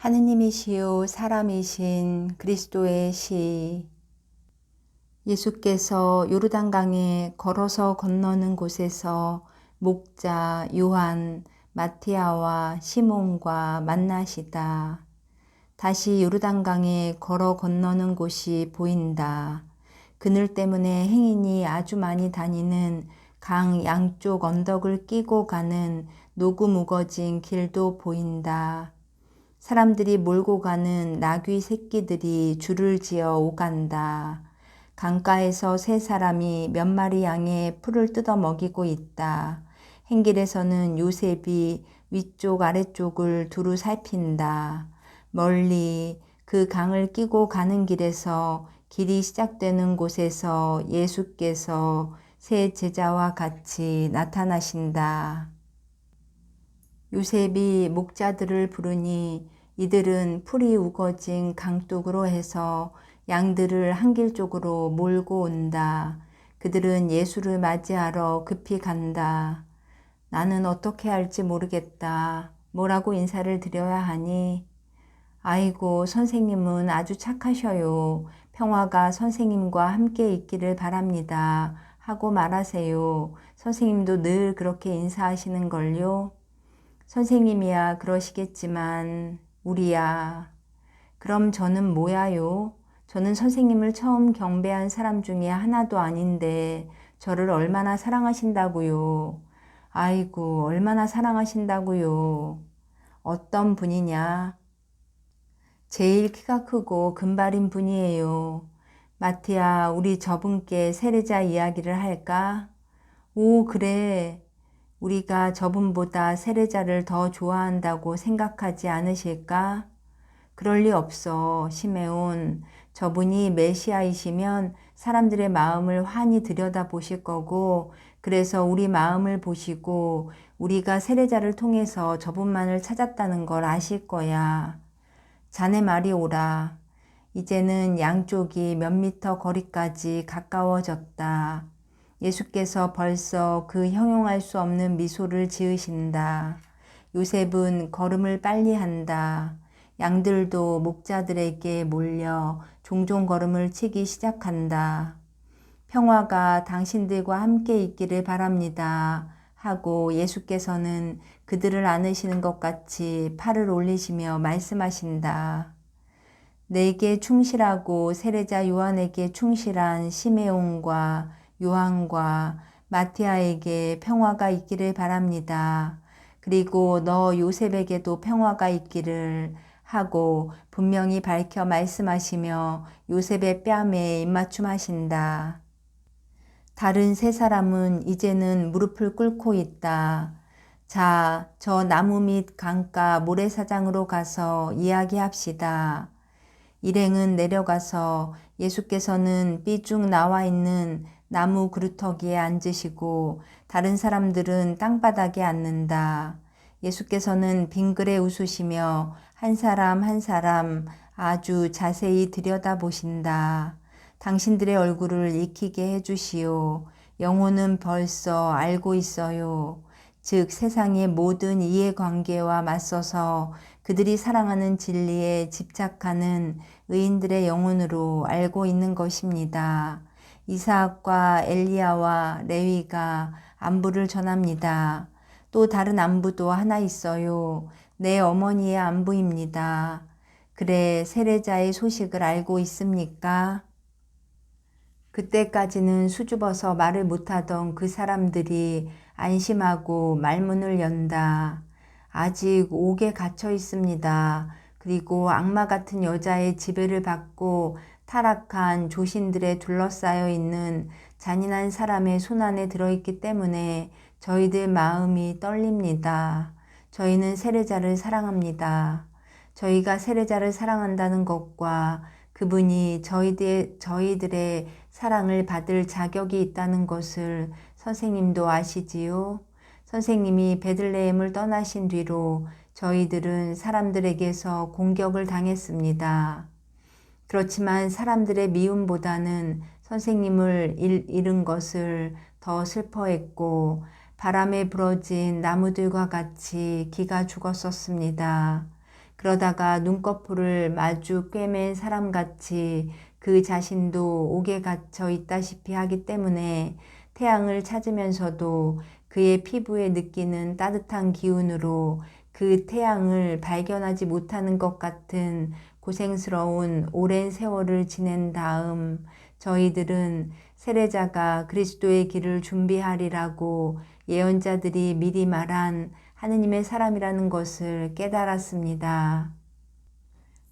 하느님이시요 사람이신 그리스도의 시. 예수께서 요르단강에 걸어서 건너는 곳에서 목자 요한, 마티아와 시몬과 만나시다. 다시 요르단강에 걸어 건너는 곳이 보인다. 그늘 때문에 행인이 아주 많이 다니는 강 양쪽 언덕을 끼고 가는 노구무거진 길도 보인다. 사람들이 몰고 가는 나귀 새끼들이 줄을 지어 오간다. 강가에서 세 사람이 몇 마리 양의 풀을 뜯어 먹이고 있다. 행길에서는 요셉이 위쪽 아래쪽을 두루 살핀다. 멀리 그 강을 끼고 가는 길에서 길이 시작되는 곳에서 예수께서 세 제자와 같이 나타나신다. 요셉이 목자들을 부르니 이들은 풀이 우거진 강둑으로 해서 양들을 한 길 쪽으로 몰고 온다. 그들은 예수를 맞이하러 급히 간다. 나는 어떻게 할지 모르겠다. 뭐라고 인사를 드려야 하니? 아이고, 선생님은 아주 착하셔요. 평화가 선생님과 함께 있기를 바랍니다. 하고 말하세요. 선생님도 늘 그렇게 인사하시는걸요. 선생님이야 그러시겠지만 우리야. 그럼 저는 뭐야요? 저는 선생님을 처음 경배한 사람 중에 하나도 아닌데 저를 얼마나 사랑하신다고요. 아이고 얼마나 사랑하신다고요. 어떤 분이냐? 제일 키가 크고 금발인 분이에요. 마티아, 우리 저분께 세례자 이야기를 할까? 오, 그래. 우리가 저분보다 세례자를 더 좋아한다고 생각하지 않으실까? 그럴 리 없어, 시메온. 저분이 메시아이시면 사람들의 마음을 환히 들여다보실 거고, 그래서 우리 마음을 보시고 우리가 세례자를 통해서 저분만을 찾았다는 걸 아실 거야. 자네 말이 옳아. 이제는 양쪽이 몇 미터 거리까지 가까워졌다. 예수께서 벌써 그 형용할 수 없는 미소를 지으신다. 요셉은 걸음을 빨리 한다. 양들도 목자들에게 몰려 종종 걸음을 치기 시작한다. 평화가 당신들과 함께 있기를 바랍니다. 하고 예수께서는 그들을 안으시는 것 같이 팔을 올리시며 말씀하신다. 내게 충실하고 세례자 요한에게 충실한 시메온과 요한과 마티아에게 평화가 있기를 바랍니다. 그리고 너 요셉에게도 평화가 있기를 하고 분명히 밝혀 말씀하시며 요셉의 뺨에 입맞춤하신다. 다른 세 사람은 이제는 무릎을 꿇고 있다. 자, 저 나무 밑 강가 모래사장으로 가서 이야기합시다. 일행은 내려가서 예수께서는 삐쭉 나와 있는 나무 그루터기에 앉으시고 다른 사람들은 땅바닥에 앉는다. 예수께서는 빙그레 웃으시며 한 사람 한 사람 아주 자세히 들여다보신다. 당신들의 얼굴을 익히게 해주시오. 영혼은 벌써 알고 있어요. 즉 세상의 모든 이해관계와 맞서서 그들이 사랑하는 진리에 집착하는 의인들의 영혼으로 알고 있는 것입니다. 이삭과 엘리야와 레위가 안부를 전합니다. 또 다른 안부도 하나 있어요. 내 어머니의 안부입니다. 그래, 세례자의 소식을 알고 있습니까? 그때까지는 수줍어서 말을 못하던 그 사람들이 안심하고 말문을 연다. 아직 옥에 갇혀 있습니다. 그리고 악마 같은 여자의 지배를 받고 타락한 조신들에 둘러싸여 있는 잔인한 사람의 손안에 들어있기 때문에 저희들 마음이 떨립니다. 저희는 세례자를 사랑합니다. 저희가 세례자를 사랑한다는 것과 그분이 저희들의 사랑을 받을 자격이 있다는 것을 선생님도 아시지요? 선생님이 베들레헴을 떠나신 뒤로 저희들은 사람들에게서 공격을 당했습니다. 그렇지만 사람들의 미움보다는 선생님을 잃은 것을 더 슬퍼했고 바람에 부러진 나무들과 같이 기가 죽었었습니다. 그러다가 눈꺼풀을 마주 꿰맨 사람같이 그 자신도 옥에 갇혀 있다시피 하기 때문에 태양을 찾으면서도 그의 피부에 느끼는 따뜻한 기운으로 그 태양을 발견하지 못하는 것 같은 고생스러운 오랜 세월을 지낸 다음 저희들은 세례자가 그리스도의 길을 준비하리라고 예언자들이 미리 말한 하느님의 사람이라는 것을 깨달았습니다.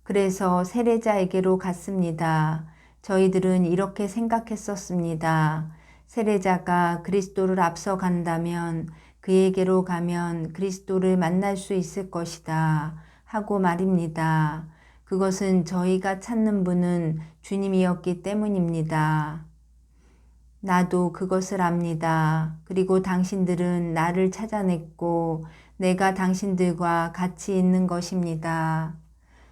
그래서 세례자에게로 갔습니다. 저희들은 이렇게 생각했었습니다. 세례자가 그리스도를 앞서간다면 그에게로 가면 그리스도를 만날 수 있을 것이다 하고 말입니다. 그것은 저희가 찾는 분은 주님이었기 때문입니다. 나도 그것을 압니다. 그리고 당신들은 나를 찾아냈고 내가 당신들과 같이 있는 것입니다.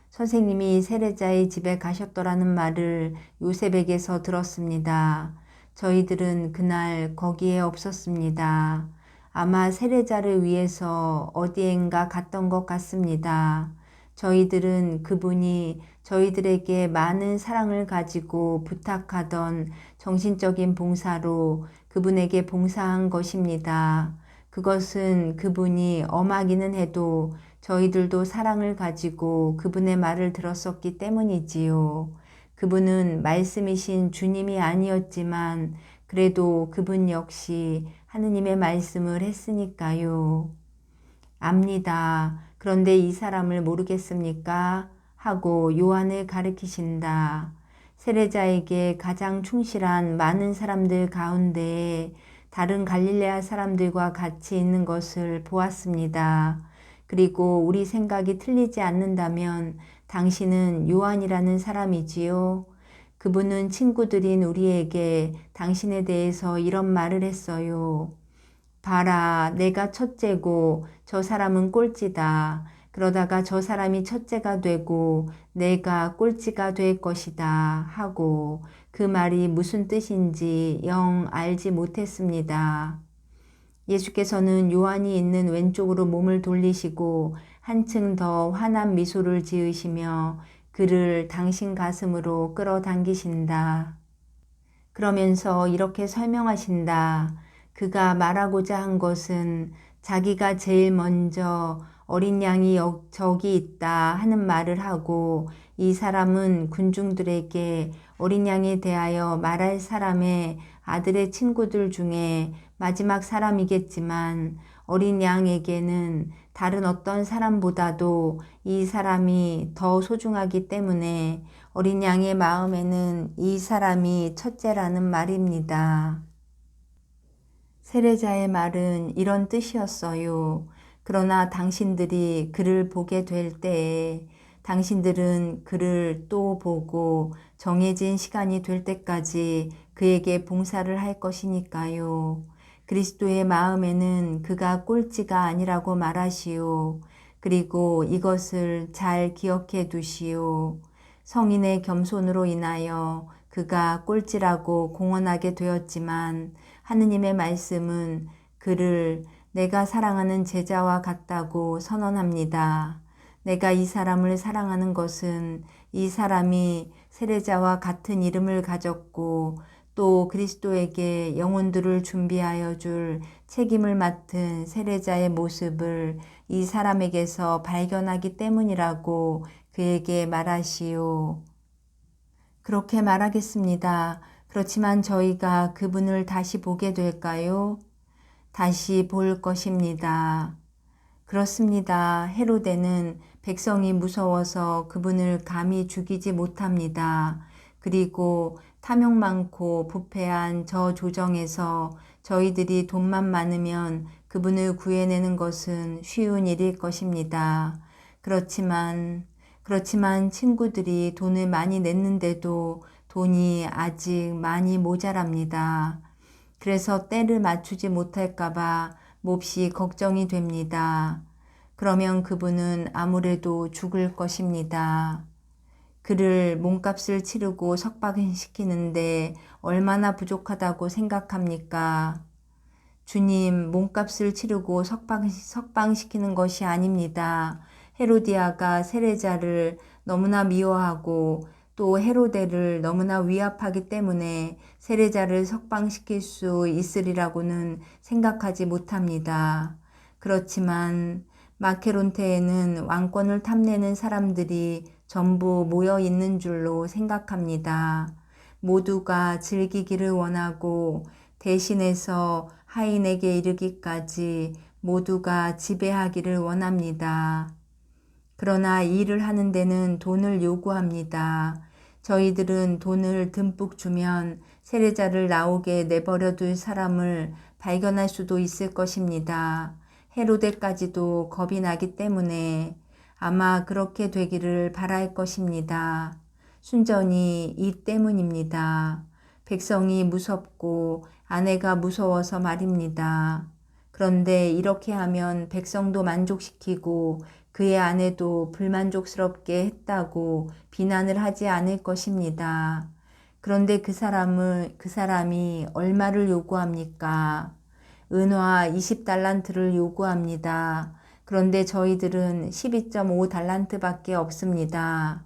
선생님이 세례자의 집에 가셨더라는 말을 요셉에게서 들었습니다. 저희들은 그날 거기에 없었습니다. 아마 세례자를 위해서 어디엔가 갔던 것 같습니다. 저희들은 그분이 저희들에게 많은 사랑을 가지고 부탁하던 정신적인 봉사로 그분에게 봉사한 것입니다. 그것은 그분이 엄하기는 해도 저희들도 사랑을 가지고 그분의 말을 들었었기 때문이지요. 그분은 말씀이신 주님이 아니었지만 그래도 그분 역시 하느님의 말씀을 했으니까요. 압니다. 그런데 이 사람을 모르겠습니까? 하고 요한을 가리키신다. 세례자에게 가장 충실한 많은 사람들 가운데 다른 갈릴레아 사람들과 같이 있는 것을 보았습니다. 그리고 우리 생각이 틀리지 않는다면 당신은 요한이라는 사람이지요. 그분은 친구들인 우리에게 당신에 대해서 이런 말을 했어요. 봐라, 내가 첫째고 저 사람은 꼴찌다. 그러다가 저 사람이 첫째가 되고 내가 꼴찌가 될 것이다 하고 그 말이 무슨 뜻인지 영 알지 못했습니다. 예수께서는 요한이 있는 왼쪽으로 몸을 돌리시고 한층 더 환한 미소를 지으시며 그를 당신 가슴으로 끌어당기신다. 그러면서 이렇게 설명하신다. 그가 말하고자 한 것은 자기가 제일 먼저 어린 양이 저기 있다 하는 말을 하고 이 사람은 군중들에게 어린 양에 대하여 말할 사람의 아들의 친구들 중에 마지막 사람이겠지만 어린 양에게는 다른 어떤 사람보다도 이 사람이 더 소중하기 때문에 어린 양의 마음에는 이 사람이 첫째라는 말입니다. 세례자의 말은 이런 뜻이었어요. 그러나 당신들이 그를 보게 될 때에 당신들은 그를 또 보고 정해진 시간이 될 때까지 그에게 봉사를 할 것이니까요. 그리스도의 마음에는 그가 꼴찌가 아니라고 말하시오. 그리고 이것을 잘 기억해 두시오. 성인의 겸손으로 인하여 그가 꼴찌라고 공언하게 되었지만 하느님의 말씀은 그를 내가 사랑하는 제자와 같다고 선언합니다. 내가 이 사람을 사랑하는 것은 이 사람이 세례자와 같은 이름을 가졌고 또 그리스도에게 영혼들을 준비하여 줄 책임을 맡은 세례자의 모습을 이 사람에게서 발견하기 때문이라고 그에게 말하시오. 그렇게 말하겠습니다. 그렇지만 저희가 그분을 다시 보게 될까요? 다시 볼 것입니다. 그렇습니다. 헤로데는 백성이 무서워서 그분을 감히 죽이지 못합니다. 그리고 탐욕 많고 부패한 저 조정에서 저희들이 돈만 많으면 그분을 구해내는 것은 쉬운 일일 것입니다. 그렇지만 친구들이 돈을 많이 냈는데도 돈이 아직 많이 모자랍니다. 그래서 때를 맞추지 못할까봐 몹시 걱정이 됩니다. 그러면 그분은 아무래도 죽을 것입니다. 그를 몸값을 치르고 석방시키는데 얼마나 부족하다고 생각합니까? 주님, 몸값을 치르고 석방시키는 것이 아닙니다. 헤로디아가 세례자를 너무나 미워하고 또 헤로데를 너무나 위압하기 때문에 세례자를 석방시킬 수 있으리라고는 생각하지 못합니다. 그렇지만 마케론테에는 왕권을 탐내는 사람들이 전부 모여 있는 줄로 생각합니다. 모두가 즐기기를 원하고 대신해서 하인에게 이르기까지 모두가 지배하기를 원합니다. 그러나 일을 하는 데는 돈을 요구합니다. 저희들은 돈을 듬뿍 주면 세례자를 나오게 내버려 둘 사람을 발견할 수도 있을 것입니다. 헤로데까지도 겁이 나기 때문에 아마 그렇게 되기를 바랄 것입니다. 순전히 이 때문입니다. 백성이 무섭고 아내가 무서워서 말입니다. 그런데 이렇게 하면 백성도 만족시키고 그의 아내도 불만족스럽게 했다고 비난을 하지 않을 것입니다. 그런데 그 사람이 얼마를 요구합니까? 은화 20달란트를 요구합니다. 그런데 저희들은 12.5달란트밖에 없습니다.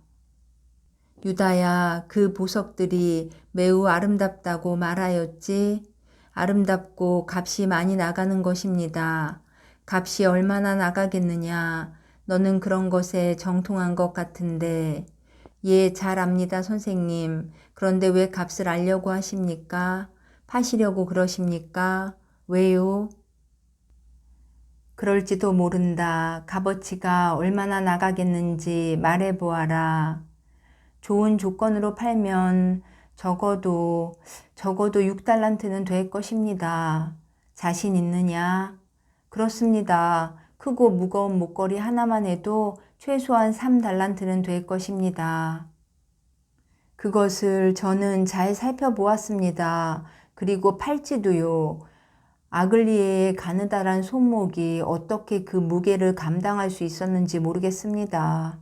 유다야, 그 보석들이 매우 아름답다고 말하였지? 아름답고 값이 많이 나가는 것입니다. 값이 얼마나 나가겠느냐? 너는 그런 것에 정통한 것 같은데. 예, 잘 압니다, 선생님. 그런데 왜 값을 알려고 하십니까? 파시려고 그러십니까? 왜요? 그럴지도 모른다. 값어치가 얼마나 나가겠는지 말해보아라. 좋은 조건으로 팔면 적어도 6달란트는 될 것입니다. 자신 있느냐? 그렇습니다. 크고 무거운 목걸이 하나만 해도 최소한 3달란트는 될 것입니다. 그것을 저는 잘 살펴보았습니다. 그리고 팔찌도요. 아글리에의 가느다란 손목이 어떻게 그 무게를 감당할 수 있었는지 모르겠습니다.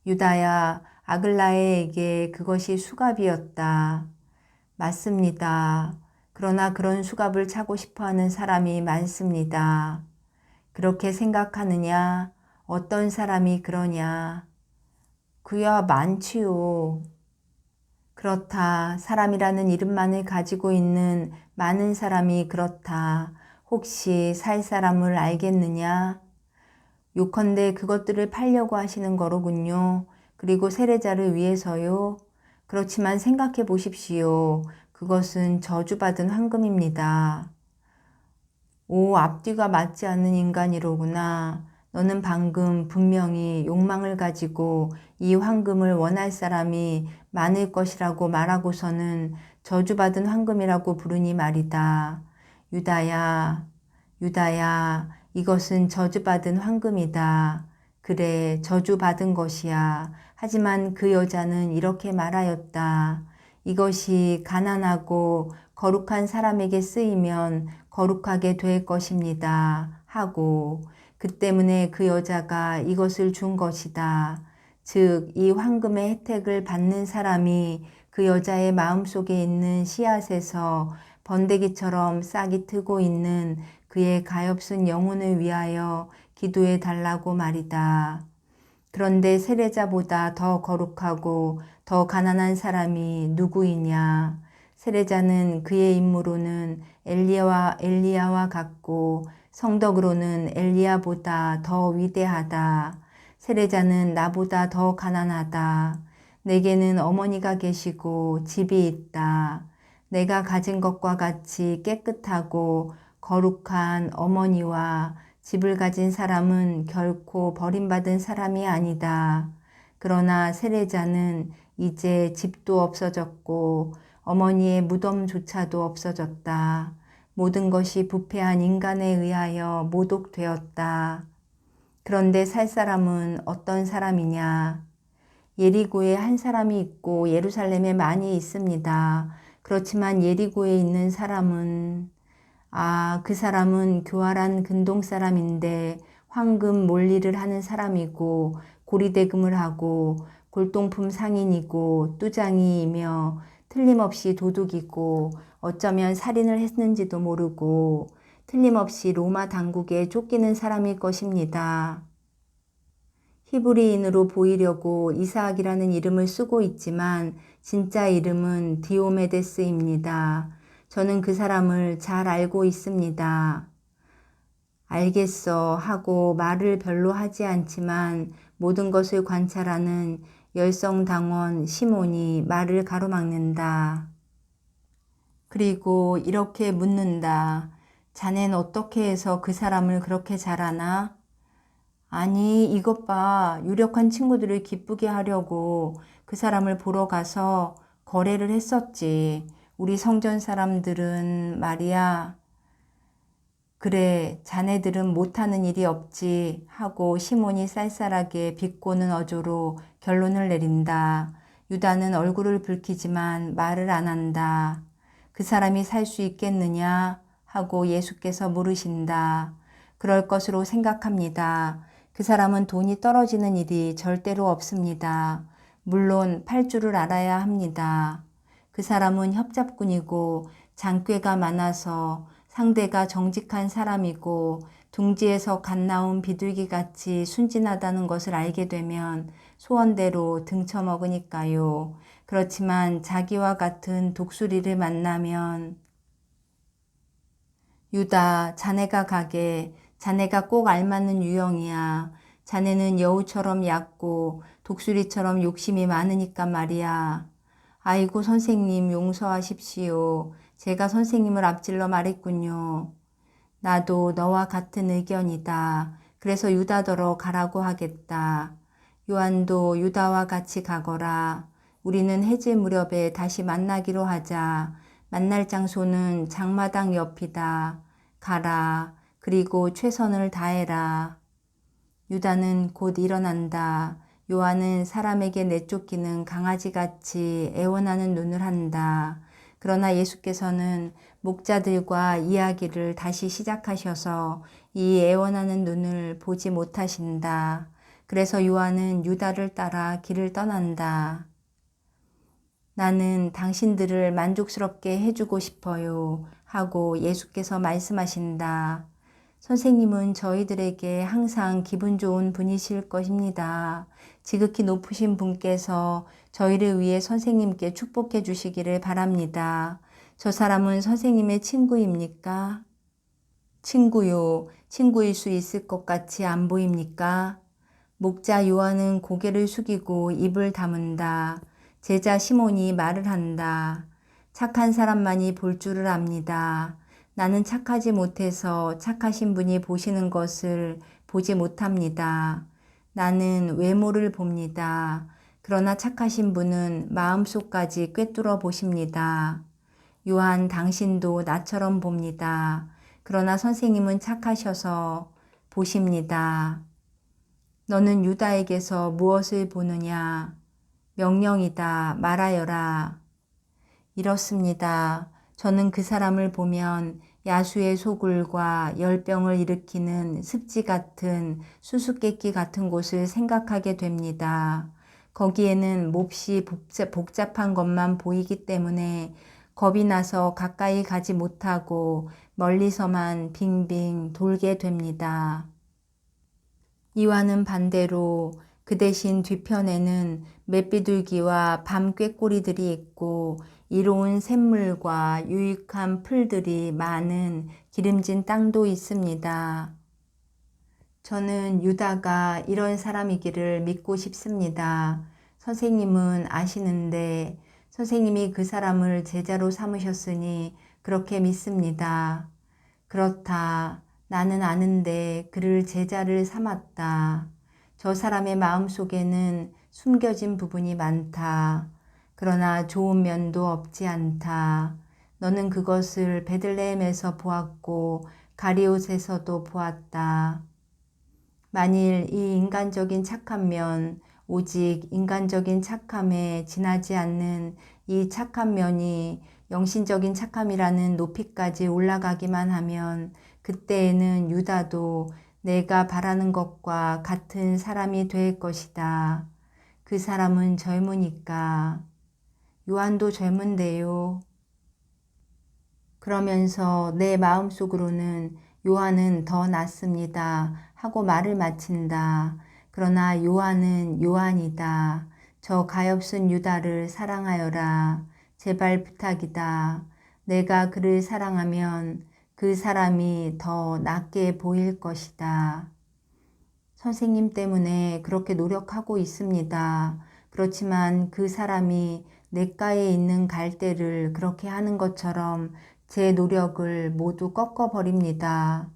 유다야, 아글라에게 그것이 수갑이었다. 맞습니다. 그러나 그런 수갑을 차고 싶어하는 사람이 많습니다. 그렇게 생각하느냐? 어떤 사람이 그러냐? 그야 많지요. 그렇다. 사람이라는 이름만을 가지고 있는 많은 사람이 그렇다. 혹시 살 사람을 알겠느냐? 요컨대 그것들을 팔려고 하시는 거로군요. 그리고 세례자를 위해서요. 그렇지만 생각해 보십시오. 그것은 저주받은 황금입니다. 오, 앞뒤가 맞지 않는 인간이로구나. 너는 방금 분명히 욕망을 가지고 이 황금을 원할 사람이 많을 것이라고 말하고서는 저주받은 황금이라고 부르니 말이다. 유다야, 유다야, 이것은 저주받은 황금이다. 그래, 저주받은 것이야. 하지만 그 여자는 이렇게 말하였다. 이것이 가난하고 거룩한 사람에게 쓰이면 거룩하게 될 것입니다. 하고 그 때문에 그 여자가 이것을 준 것이다. 즉, 이 황금의 혜택을 받는 사람이 그 여자의 마음속에 있는 씨앗에서 번데기처럼 싹이 트고 있는 그의 가엾은 영혼을 위하여 기도해 달라고 말이다. 그런데 세례자보다 더 거룩하고 더 가난한 사람이 누구이냐? 세례자는 그의 임무로는 엘리야와 같고 성덕으로는 엘리야보다 더 위대하다. 세례자는 나보다 더 가난하다. 내게는 어머니가 계시고 집이 있다. 내가 가진 것과 같이 깨끗하고 거룩한 어머니와 집을 가진 사람은 결코 버림받은 사람이 아니다. 그러나 세례자는 이제 집도 없어졌고 어머니의 무덤조차도 없어졌다. 모든 것이 부패한 인간에 의하여 모독되었다. 그런데 살 사람은 어떤 사람이냐? 예리고에 한 사람이 있고 예루살렘에 많이 있습니다. 그렇지만 예리고에 있는 사람은 그 사람은 교활한 근동 사람인데 황금 몰리를 하는 사람이고 고리대금을 하고 골동품 상인이고 뚜장이이며 틀림없이 도둑이고 어쩌면 살인을 했는지도 모르고 틀림없이 로마 당국에 쫓기는 사람일 것입니다. 히브리인으로 보이려고 이스하악이라는 이름을 쓰고 있지만 진짜 이름은 디오메데스입니다. 저는 그 사람을 잘 알고 있습니다. 알겠어 하고 말을 별로 하지 않지만 모든 것을 관찰하는 열성당원 시몬이 말을 가로막는다. 그리고 이렇게 묻는다. 자넨 어떻게 해서 그 사람을 그렇게 잘 아나? 아니, 이것 봐. 유력한 친구들을 기쁘게 하려고 그 사람을 보러 가서 거래를 했었지. 우리 성전 사람들은 말이야. 그래, 자네들은 못하는 일이 없지 하고 시몬이 쌀쌀하게 비꼬는 어조로 결론을 내린다. 유다는 얼굴을 붉히지만 말을 안 한다. 그 사람이 살 수 있겠느냐 하고 예수께서 물으신다. 그럴 것으로 생각합니다. 그 사람은 돈이 떨어지는 일이 절대로 없습니다. 물론 팔 줄을 알아야 합니다. 그 사람은 협잡꾼이고 장꾀가 많아서 상대가 정직한 사람이고 둥지에서 갓 나온 비둘기같이 순진하다는 것을 알게 되면 소원대로 등쳐먹으니까요. 그렇지만 자기와 같은 독수리를 만나면 유다, 자네가 가게. 자네가 꼭 알맞는 유형이야. 자네는 여우처럼 얕고 독수리처럼 욕심이 많으니까 말이야. 아이고 선생님 용서하십시오. 제가 선생님을 앞질러 말했군요. 나도 너와 같은 의견이다. 그래서 유다더러 가라고 하겠다. 요한도 유다와 같이 가거라. 우리는 해질 무렵에 다시 만나기로 하자. 만날 장소는 장마당 옆이다. 가라. 그리고 최선을 다해라. 유다는 곧 일어난다. 요한은 사람에게 내쫓기는 강아지같이 애원하는 눈을 한다. 그러나 예수께서는 목자들과 이야기를 다시 시작하셔서 이 애원하는 눈을 보지 못하신다. 그래서 요한은 유다를 따라 길을 떠난다. 나는 당신들을 만족스럽게 해주고 싶어요 하고 예수께서 말씀하신다. 선생님은 저희들에게 항상 기분 좋은 분이실 것입니다. 지극히 높으신 분께서 저희를 위해 선생님께 축복해 주시기를 바랍니다. 저 사람은 선생님의 친구입니까? 친구요. 친구일 수 있을 것 같이 안 보입니까? 목자 요한은 고개를 숙이고 입을 다문다. 제자 시몬이 말을 한다. 착한 사람만이 볼 줄을 압니다. 나는 착하지 못해서 착하신 분이 보시는 것을 보지 못합니다. 나는 외모를 봅니다. 그러나 착하신 분은 마음속까지 꿰뚫어 보십니다. 요한 당신도 나처럼 봅니다. 그러나 선생님은 착하셔서 보십니다. 너는 유다에게서 무엇을 보느냐? 명령이다. 말하여라. 이렇습니다. 저는 그 사람을 보면 야수의 소굴과 열병을 일으키는 습지 같은 수수께끼 같은 곳을 생각하게 됩니다. 거기에는 몹시 복잡한 것만 보이기 때문에 겁이 나서 가까이 가지 못하고 멀리서만 빙빙 돌게 됩니다. 이와는 반대로 그 대신 뒤편에는 맷비둘기와 밤 꾀꼬리들이 있고 이로운 샘물과 유익한 풀들이 많은 기름진 땅도 있습니다. 저는 유다가 이런 사람이기를 믿고 싶습니다. 선생님은 아시는데 선생님이 그 사람을 제자로 삼으셨으니 그렇게 믿습니다. 그렇다. 나는 아는데 그를 제자를 삼았다. 저 사람의 마음속에는 숨겨진 부분이 많다. 그러나 좋은 면도 없지 않다. 너는 그것을 베들레헴에서 보았고 가리옷에서도 보았다. 만일 이 인간적인 착한 면, 오직 인간적인 착함에 지나지 않는 이 착한 면이 영신적인 착함이라는 높이까지 올라가기만 하면 그때에는 유다도 내가 바라는 것과 같은 사람이 될 것이다. 그 사람은 젊으니까. 요한도 젊은데요. 그러면서 내 마음속으로는 요한은 더 낫습니다 하고 말을 마친다. 그러나 요한은 요한이다. 저 가엾은 유다를 사랑하여라. 제발 부탁이다. 내가 그를 사랑하면 그 사람이 더 낫게 보일 것이다. 선생님 때문에 그렇게 노력하고 있습니다. 그렇지만 그 사람이 냇가에 있는 갈대를 그렇게 하는 것처럼 제 노력을 모두 꺾어버립니다.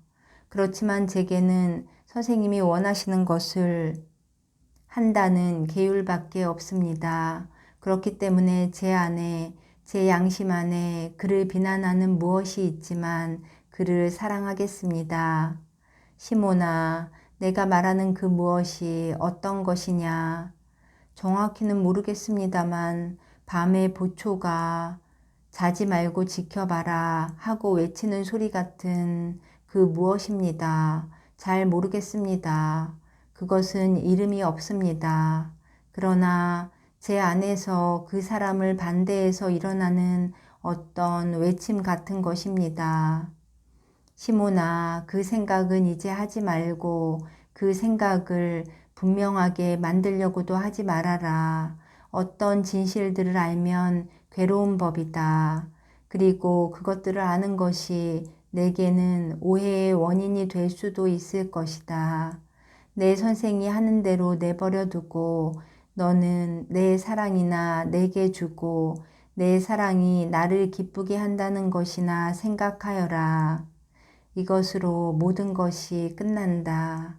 그렇지만 제게는 선생님이 원하시는 것을 한다는 계율밖에 없습니다. 그렇기 때문에 제 안에, 제 양심 안에 그를 비난하는 무엇이 있지만 그를 사랑하겠습니다. 시몬아, 내가 말하는 그 무엇이 어떤 것이냐? 정확히는 모르겠습니다만 밤의 보초가 자지 말고 지켜봐라 하고 외치는 소리 같은 그 무엇입니다. 잘 모르겠습니다. 그것은 이름이 없습니다. 그러나 제 안에서 그 사람을 반대해서 일어나는 어떤 외침 같은 것입니다. 시몬아, 그 생각은 이제 하지 말고 그 생각을 분명하게 만들려고도 하지 말아라. 어떤 진실들을 알면 괴로운 법이다. 그리고 그것들을 아는 것이 내게는 오해의 원인이 될 수도 있을 것이다. 내 선생이 하는 대로 내버려 두고 너는 내 사랑이나 내게 주고 내 사랑이 나를 기쁘게 한다는 것이나 생각하여라. 이것으로 모든 것이 끝난다.